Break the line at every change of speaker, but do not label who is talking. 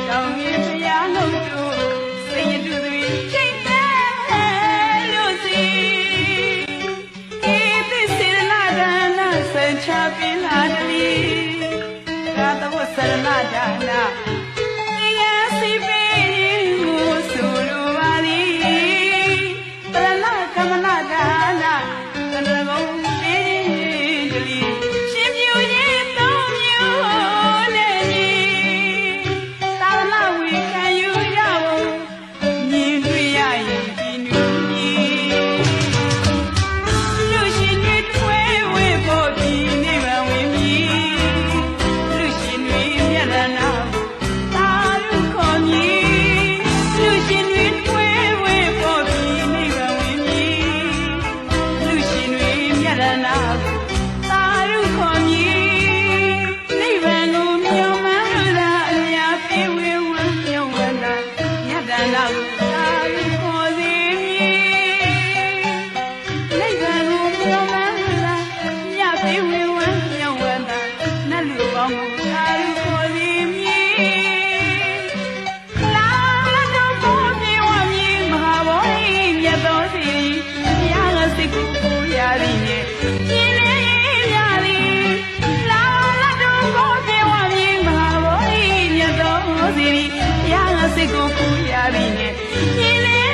တောင်းရင်ဖျားလို့တို့စိတ်ရတူတွေချိန်တယ်လို့စီဒီစေနာဒါနာစံချပင်လာတလီကာသဝဆရဏဒါနာရစီပေကိုဆိုလိုပါသည်ပရဏကမနာဒါနာကနကုံလေးတလီရှင်ပြူရင်သုံးမျိုးနဲ့ညီသာလဝေခံယူရဖို့မြင်တွေ့ရရင်ဒီနူကြီးလူရှင်တွေထွဲဝေဖို့ဒီနေပါဝင်ပြီလူရှင်တွေမျက်နှာနာသာရုခေါ်မြည်လူရှင်တွေထွဲဝေဖို့ဒီနေပါဝင်ပြီလူရှင်တွေမျက်နှာနာသာရုခေါ်မြည်နိဗ္ဗာန်ကိုမြော်မှန်းလို့သာအများပြေဝေဝမ်းမြော်ဝန္တာမြတ်တနာကိုသာရုခေါ်စေမည်နိဗ္ဗာန်ကိုမြော်မှန်းလို့သာမြတ်ပြေဝေဝမ်းမြော်ဝန္တာနတ်လူပေါင်းကိုသာရုခေါ်စေမည်လာတော့ဘုရားဝမြင်မဟာဘောဓိမြတ်တော်စီဘုရားကစိတ်ကိုပူရသည်နဲ့ပြင်းနေရသည်လာတော့ဘုရားဝမြင်မဟာဘောဓိမြတ်တော်စီဘုရားကစိတ်ကိုပူရသည်နဲ့ပြင်းနေ